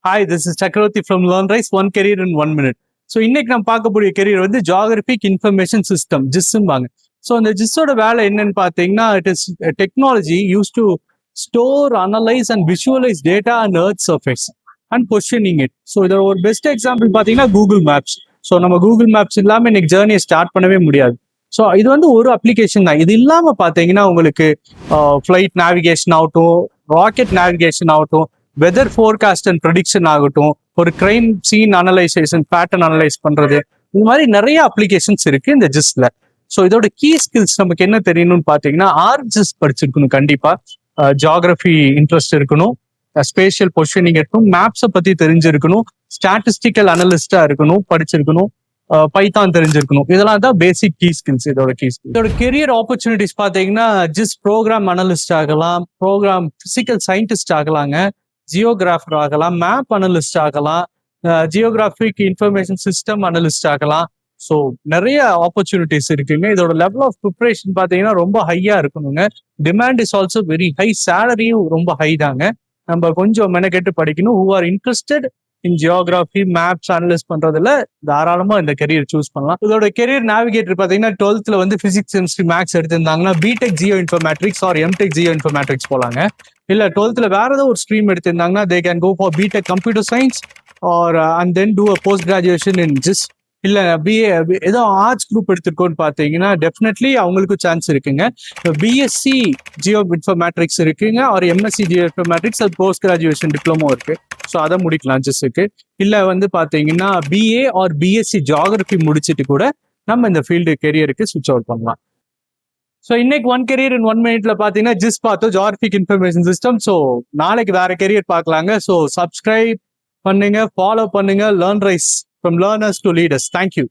Hi, this is Chakravarti from LearnRise, one career in 1 minute. So இன்னைக்கு நம்ம பார்க்கக்கூடிய career வந்து ஜியாகிரபிக் இன்ஃபர்மேஷன் சிஸ்டம் ஜிஸ்ம்பாங்க. ஸோ அந்த ஜிஸ்ஸோட வேலை என்னன்னு பார்த்தீங்கன்னா, it is technology use to store, analyse and visualise data and earth surface and positioning it. So இதோட ஒரு பெஸ்ட் எக்ஸாம்பிள் பார்த்தீங்கன்னா கூகுள் மேப்ஸ். ஸோ நம்ம கூகுள் மேப்ஸ் இல்லாமல் இன்னைக்கு ஜேர்னியை ஸ்டார்ட் பண்ணவே முடியாது. ஸோ இது வந்து ஒரு அப்ளிகேஷன் தான். இது இல்லாமல் பார்த்தீங்கன்னா உங்களுக்கு ஃப்ளைட் நேவிகேஷன் ஆகட்டும், ராக்கெட் நேவிகேஷன் ஆகட்டும், வெதர் ஃபோர்காஸ்ட் அண்ட் ப்ரெடிக்ஷன் ஆகட்டும், ஒரு crime scene analysation, pattern analyse பண்றது, இந்த மாதிரி நிறைய அப்ளிகேஷன்ஸ் இருக்கு இந்த ஜிஸ்ல. ஸோ இதோட கீ ஸ்கில்ஸ் நமக்கு என்ன தெரியணும்னு பார்த்தீங்கன்னா, ஆர்ஜிஸ் படிச்சிருக்கணும் கண்டிப்பா, ஜியாகிரபி இன்ட்ரெஸ்ட் இருக்கணும், ஸ்பேஷியல் பொசிஷனிங் இருக்கணும், மேப்ஸை பத்தி தெரிஞ்சிருக்கணும், ஸ்டாட்டிஸ்டிக்கல் அனலிஸ்டா இருக்கணும், படிச்சிருக்கணும், பைத்தான் தெரிஞ்சிருக்கணும். இதெல்லாம் தான் பேசிக் கீ ஸ்கில்ஸ். இதோட கீ ஸ்கில். இதோட கெரியர் ஆப்பர்ச்சுனிட்டிஸ் பார்த்தீங்கன்னா, ஜிஸ் ப்ரோக்ராம் அனலிஸ்ட் ஆகலாம், ப்ரோக்ராம் பிசிக்கல் சயின்டிஸ்ட் ஆகலாங்க, ஜியோகிராஃபர் ஆகலாம், மேப் அனலிஸ்ட் ஆகலாம், ஜியோகிராபிக் இன்ஃபர்மேஷன் சிஸ்டம் அனலிஸ்ட் ஆகலாம். ஸோ நிறைய ஆப்பர்ச்சுனிட்டிஸ் இருக்குங்க. இதோட லெவல் ஆஃப் ப்ரிப்பரேஷன் பார்த்தீங்கன்னா ரொம்ப ஹையா இருக்கணுங்க. Demand is also very high, சேலரியும் ரொம்ப ஹை தாங்க. நம்ம கொஞ்சம் மெனக்கெட்டு படிக்கணும். Who are interested in geography, maps analyse பண்றதுல தாராளமா இந்த கெரியர் சூஸ் பண்ணலாம். இதோட கெரியர் நேவிகேட்டர் பார்த்தீங்கன்னா 12th வந்து பிசிக்ஸ், கெமிஸ்ட்ரி, மேக்ஸ் எடுத்திருந்தாங்கன்னா BTech geo informatics or MTech geo informatics போலாங்க. இல்ல 12th வேற ஏதோ ஒரு ஸ்ட்ரீம் எடுத்திருந்தாங்கன்னா they can go for BTech computer science or and then do a post graduation in GIS. இல்ல பிஏ ஏதோ ஆர்ட்ஸ் குரூப் எடுத்திருக்கோன்னு பார்த்தீங்கன்னா டெஃபினெட்லி அவங்களுக்கும் சான்ஸ் இருக்குங்க. பிஎஸ்சி ஜியோ இன்ஃபர்மேட்ரிக்ஸ் இருக்குங்க, ஆர் எம்எஸ்சி ஜியோ இன்ஃபர்மேட்ரிக்ஸ், அது போஸ்ட் கிராஜுவேஷன் டிப்ளமோ இருக்கு. ஸோ அதை முடிக்கலாம் ஜிஸ்ஸுக்கு. இல்லை வந்து பார்த்தீங்கன்னா பிஏ ஆர் பிஎஸ்சி ஜியாகிரபி முடிச்சுட்டு கூட நம்ம இந்த ஃபீல்டு கெரியருக்கு ஸ்விட்ச் அவுட் பண்ணலாம். ஸோ இன்னைக்கு ஒன் கெரியர் இன் 1 minute பார்த்தீங்கன்னா ஜிஸ் பார்த்தோம், ஜியாகிரபிக் இன்ஃபர்மேஷன் சிஸ்டம். ஸோ நாளைக்கு வேற கெரியர் பார்க்கலாங்க. ஸோ சப்ஸ்கிரைப் பண்ணுங்க, ஃபாலோ பண்ணுங்க. LearnRise, from learners to leaders. Thank you.